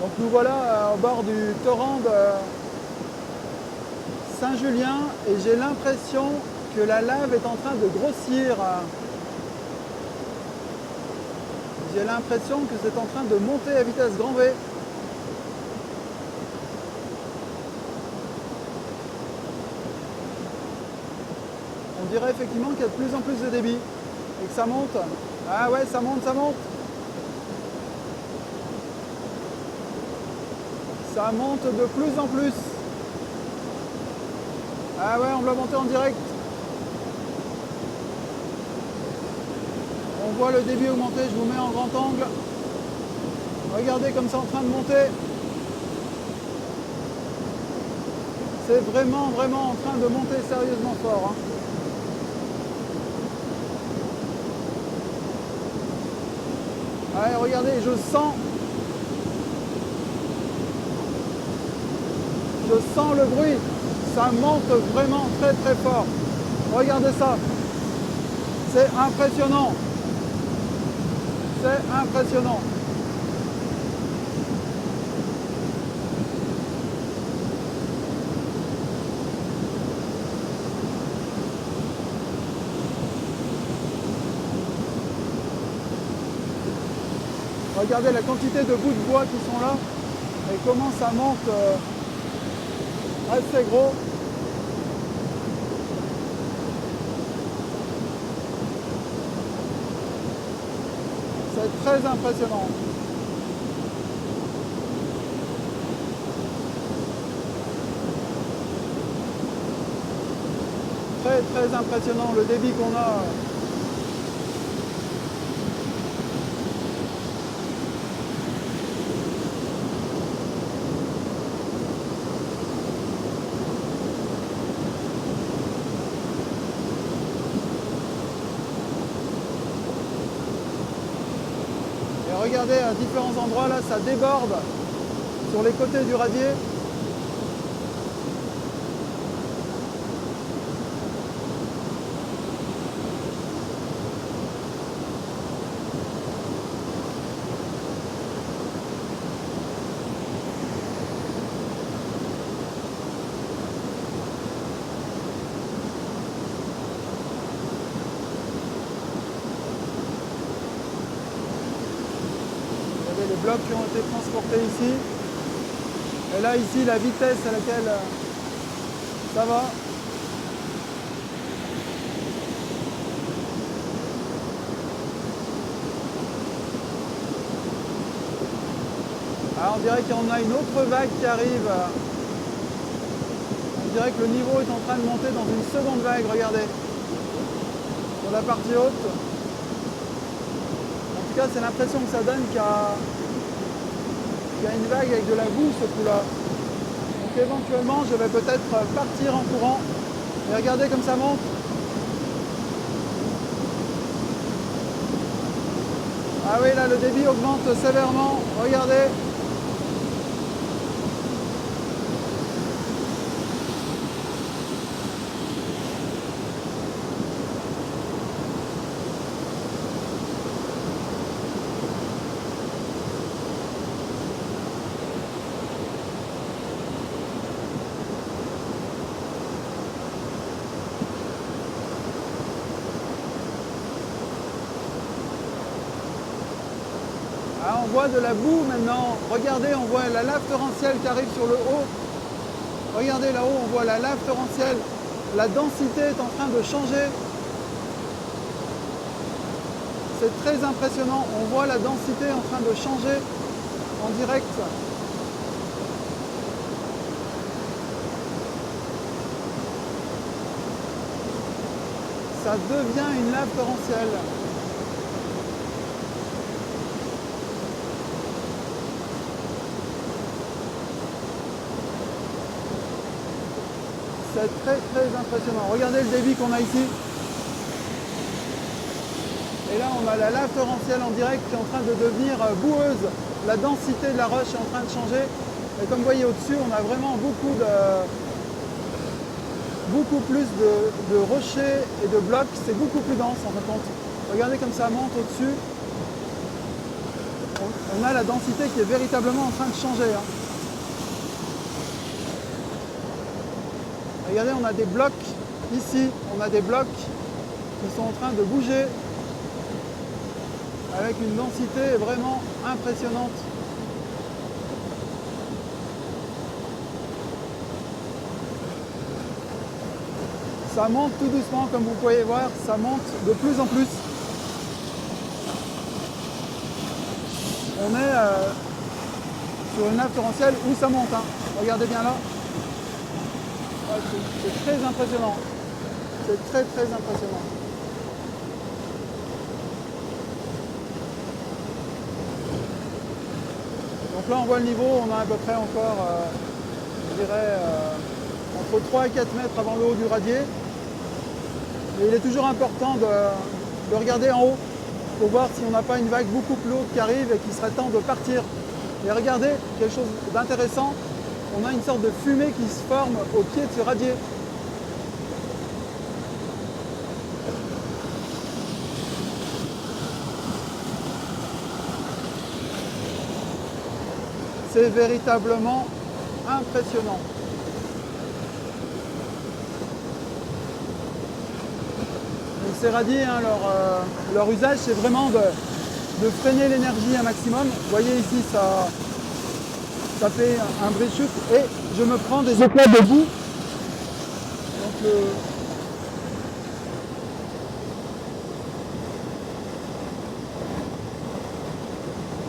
Donc nous voilà au bord du torrent de Saint-Julien et j'ai l'impression que la lave est en train de grossir. J'ai l'impression que c'est en train de monter à vitesse grand V. On dirait effectivement qu'il y a de plus en plus de débit et que ça monte. Ah ouais, ça monte, ça monte. Ça monte de plus en plus. Ah ouais, on va monter en direct. On voit le débit augmenter, je vous mets en grand angle. Regardez comme c'est en train de monter. C'est vraiment, vraiment en train de monter sérieusement fort. Allez, regardez, je sens le bruit. Ça monte vraiment très très fort. Regardez ça. C'est impressionnant. C'est impressionnant. Regardez la quantité de bouts de bois qui sont là et comment ça monte assez gros. C'est très impressionnant. Très très impressionnant le débit qu'on a. Et regardez à différents endroits là, ça déborde sur les côtés du radier. Les blocs qui ont été transportés ici. Et là, ici, la vitesse à laquelle ça va. Alors, on dirait qu'il y en a une autre vague qui arrive. On dirait que le niveau est en train de monter dans une seconde vague, regardez. Sur la partie haute. En tout cas, c'est l'impression que ça donne qu'il y a une vague avec de la boue ce coup-là. Donc éventuellement, je vais peut-être partir en courant. Et regardez comme ça monte. Ah oui, là, le débit augmente sévèrement. Regardez. Ah, on voit de la boue maintenant. Regardez, on voit la lave torrentielle qui arrive sur le haut. Regardez là-haut, on voit la lave torrentielle. La densité est en train de changer. C'est très impressionnant. On voit la densité en train de changer en direct. Ça devient une lave torrentielle. C'est très très impressionnant. Regardez le débit qu'on a ici. Et là on a la lave torrentielle en direct qui est en train de devenir boueuse. La densité de la roche est en train de changer. Et comme vous voyez au-dessus, on a vraiment beaucoup plus de rochers et de blocs. C'est beaucoup plus dense en fin de compte. Regardez comme ça monte au-dessus. On on a la densité qui est véritablement en train de changer. Hein. Regardez, on a des blocs ici, on a des blocs qui sont en train de bouger avec une densité vraiment impressionnante. Ça monte tout doucement, comme vous pouvez voir, ça monte de plus en plus. On est sur une nappe torrentielle où ça monte. Hein. Regardez bien là. Ouais, c'est très impressionnant. C'est très très impressionnant. Donc là on voit le niveau, on a à peu près encore, je dirais, entre 3 et 4 mètres avant le haut du radier. Et il est toujours important de regarder en haut pour voir si on n'a pas une vague beaucoup plus haute qui arrive et qu'il serait temps de partir. Et regardez, quelque chose d'intéressant, on a une sorte de fumée qui se forme au pied de ce radier. C'est véritablement impressionnant. Donc ces radiers, hein, leur usage, c'est vraiment de freiner l'énergie un maximum. Vous voyez ici, ça fait un bruit de chute et je me prends des éclats de boue.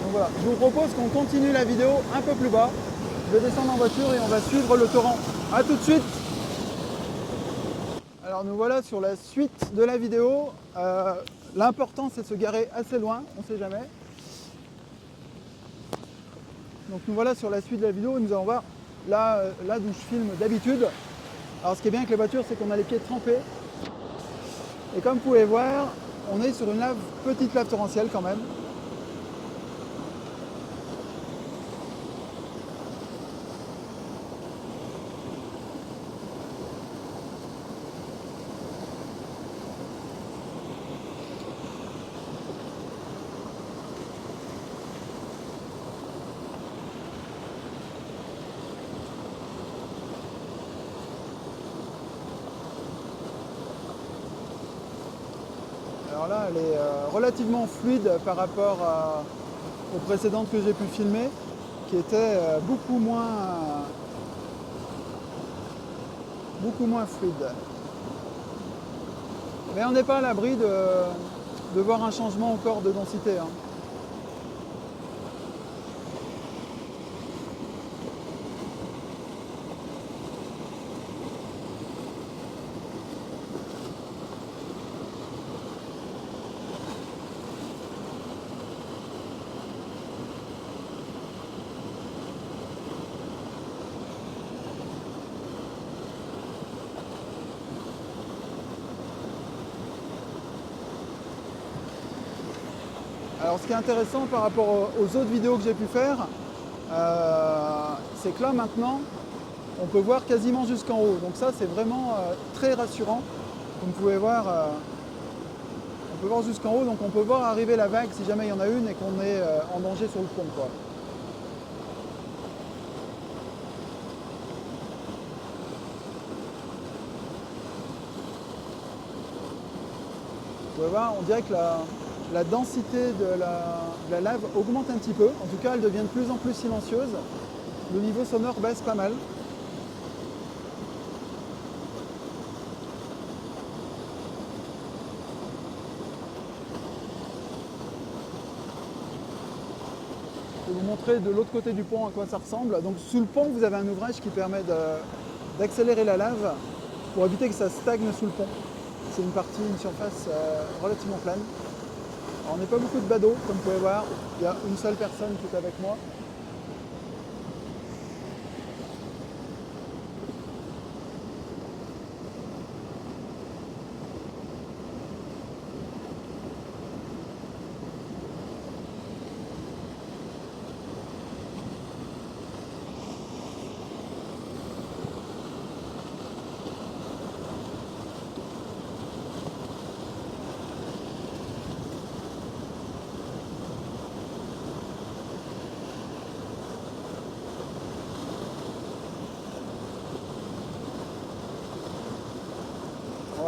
Donc voilà, je vous propose qu'on continue la vidéo un peu plus bas. Je vais descendre en voiture et on va suivre le torrent. A tout de suite. Alors nous voilà sur la suite de la vidéo. L'important c'est de se garer assez loin, on ne sait jamais. Donc nous voilà sur la suite de la vidéo, nous allons voir là d'où je filme d'habitude. Alors ce qui est bien avec les voitures, c'est qu'on a les pieds trempés. Et comme vous pouvez voir, on est sur une petite lave torrentielle quand même. Alors là, elle est relativement fluide par rapport aux précédentes que j'ai pu filmer, qui étaient beaucoup moins fluides. Mais on n'est pas à l'abri de voir un changement encore de densité. Hein. Alors ce qui est intéressant par rapport aux autres vidéos que j'ai pu faire, c'est que là maintenant, on peut voir quasiment jusqu'en haut. Donc ça c'est vraiment très rassurant. Comme vous pouvez voir, on peut voir jusqu'en haut, donc on peut voir arriver la vague si jamais il y en a une et qu'on est en danger sur le pont, quoi. Vous pouvez voir, on dirait que la densité de la lave augmente un petit peu. En tout cas, elle devient de plus en plus silencieuse. Le niveau sonore baisse pas mal. Je vais vous montrer de l'autre côté du pont à quoi ça ressemble. Donc sous le pont, vous avez un ouvrage qui permet d'accélérer la lave pour éviter que ça stagne sous le pont. C'est une surface relativement plane. Alors, on n'est pas beaucoup de badauds, comme vous pouvez voir. Il y a une seule personne qui est avec moi.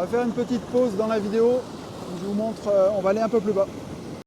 On va faire une petite pause dans la vidéo. Je vous montre, on va aller un peu plus bas.